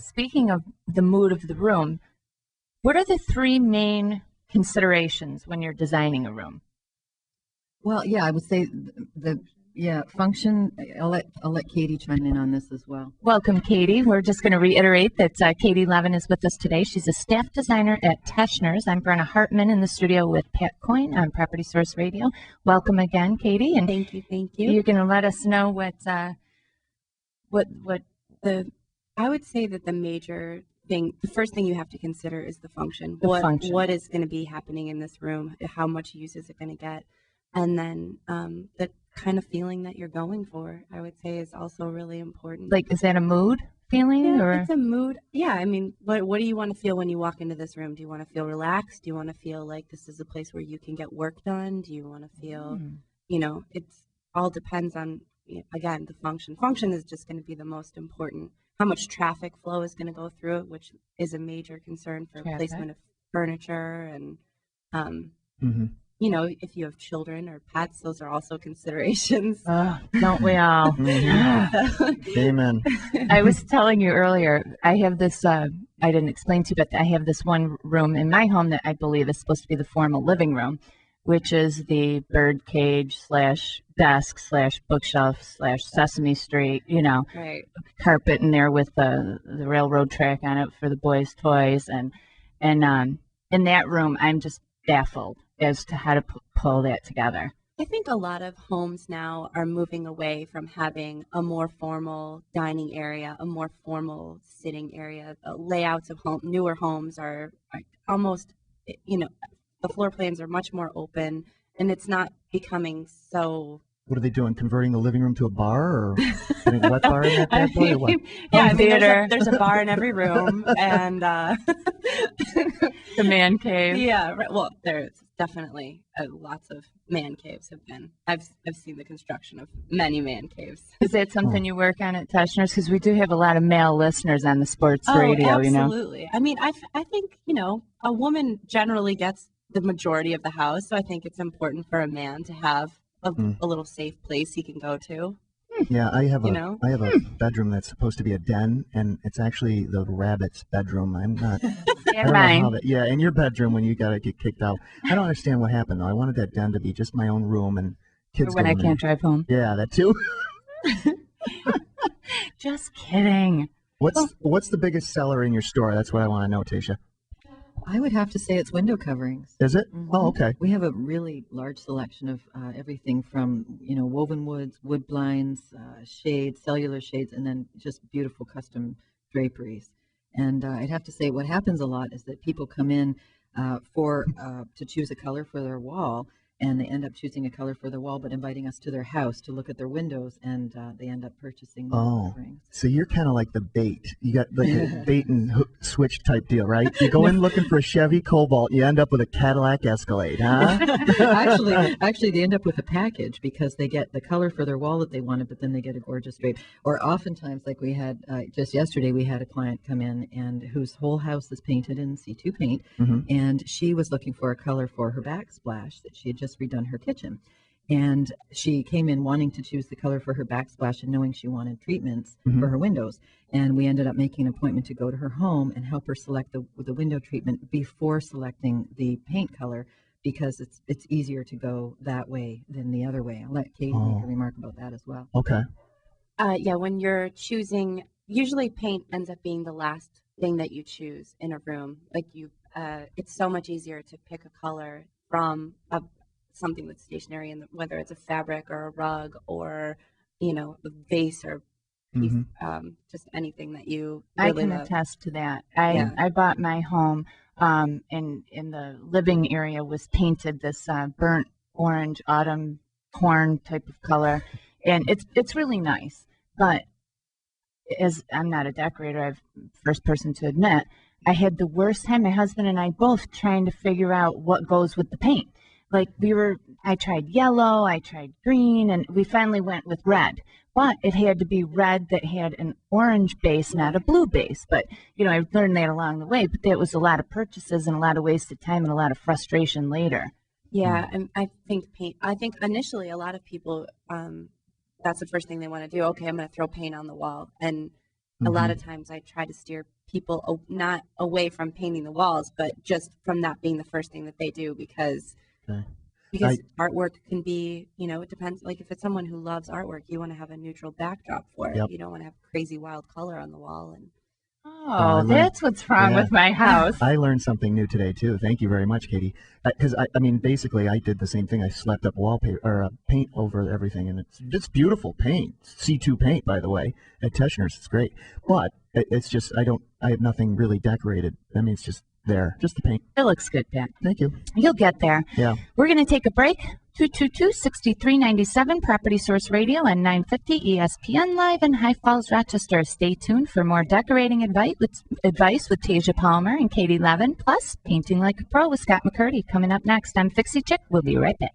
speaking of the mood of the room, what are the three main considerations when you're designing a room? Well, yeah, I would say function. I'll let Katie chime in on this as well. Welcome, Katie. We're just going to reiterate that Katie Levin is with us today. She's a staff designer at Teschner's. I'm Brenna Hartman in the studio with Pat Coyne on Property Source Radio. Welcome again, Katie. And thank you. You're going to let us know what I would say that the first thing you have to consider is the function. What is going to be happening in this room? How much use is it going to get? And then the kind of feeling that you're going for, I would say, is also really important. Like, is that a mood feeling? Yeah, or? It's a mood. Yeah, I mean, what do you want to feel when you walk into this room? Do you want to feel relaxed? Do you want to feel like this is a place where you can get work done? Do you want to feel, it's all depends on, again, the function. Function is just going to be the most important. How much traffic flow is going to go through it, which is a major concern for placement of furniture and, if you have children or pets, those are also considerations. Don't we all? Amen. I was telling you earlier, I have this, I didn't explain to you, but I have this one room in my home that I believe is supposed to be the formal living room, which is the bird cage / desk / bookshelf / Sesame Street, right. Carpet in there with the railroad track on it for the boys' toys. And in that room, I'm just baffled as to how to pull that together. I think a lot of homes now are moving away from having a more formal dining area, a more formal sitting area. The layouts of newer homes are almost, the floor plans are much more open, and it's not becoming so. What are they doing? Converting the living room to a bar, or putting a wet bar in that bad boy, or what? Yeah, there's a bar in every room, and the man cave. Yeah, right. Well, there's definitely lots of man caves have been. I've seen the construction of many man caves. Is that something you work on at Teschner's? Because we do have a lot of male listeners on the sports radio. Absolutely. I mean, I think a woman generally gets the majority of the house, so I think it's important for a man to have a little safe place he can go to. Yeah, I have a bedroom that's supposed to be a den, and it's actually the rabbit's bedroom. I'm not. Yeah, in your bedroom when you gotta get kicked out. I don't understand what happened though. I wanted that den to be just my own room and kids. When I can't drive home. Yeah, that too. Just kidding. What's the biggest seller in your store? That's what I want to know, Tasha. I would have to say it's window coverings. Is it? Mm-hmm. Oh, okay. We have a really large selection of everything from, woven woods, wood blinds, shades, cellular shades, and then just beautiful custom draperies. And I'd have to say what happens a lot is that people come in to choose a color for their wall, and they end up choosing a color for their wall, but inviting us to their house to look at their windows, and they end up purchasing window coverings. So you're kind of like the bait. You got like a bait and hook switch type deal, right? You go in looking for a Chevy Cobalt, you end up with a Cadillac Escalade, huh? Actually, they end up with a package because they get the color for their wall that they wanted, but then they get a gorgeous drape. Or oftentimes, like we had just yesterday, we had a client come in and whose whole house is painted in C2 paint, and she was looking for a color for her backsplash that she had just redone her kitchen, and she came in wanting to choose the color for her backsplash and knowing she wanted treatments for her windows, and we ended up making an appointment to go to her home and help her select the window treatment before selecting the paint color, because it's easier to go that way than the other way. I'll let Katie make a remark about that as well. Okay. Yeah, when you're choosing, usually paint ends up being the last thing that you choose in a room. Like it's so much easier to pick a color from something that's stationary, and whether it's a fabric or a rug or a vase or piece, just anything that you really I can love. attest to that. I bought my home in the living area was painted this burnt orange autumn corn type of color, and it's really nice. But as I'm not a decorator, I'm the first person to admit, I had the worst time, my husband and I both, trying to figure out what goes with the paint. Like I tried yellow, I tried green, and we finally went with red. But it had to be red that had an orange base, not a blue base. But, I learned that along the way. But that was a lot of purchases and a lot of wasted time and a lot of frustration later. Yeah, and I think initially a lot of people, that's the first thing they want to do. Okay, I'm going to throw paint on the wall. And a lot of times I try to steer people not away from painting the walls, but just from that being the first thing that they do, because artwork can be, it depends. Like if it's someone who loves artwork, you want to have a neutral backdrop for it. You don't want to have crazy wild color on the wall. And that's what's wrong with my house. I learned something new today too. Thank you very much, Katie. Because I mean, basically, I did the same thing. I slapped up wallpaper or paint over everything, and it's beautiful paint. C2 paint, by the way, at Teschner's. It's great, but it's just I have nothing really decorated. I mean, it's just there, just the paint. It looks good, Ben. Thank you. You'll get there. Yeah. We're going to take a break. 222-6397 Property Source Radio and 950 ESPN Live in High Falls, Rochester. Stay tuned for more decorating advice with Tasha Palmer and Katie Levin, plus Painting Like a Pro with Scott McCurdy. Coming up next, I'm Fixie Chick. We'll be right back.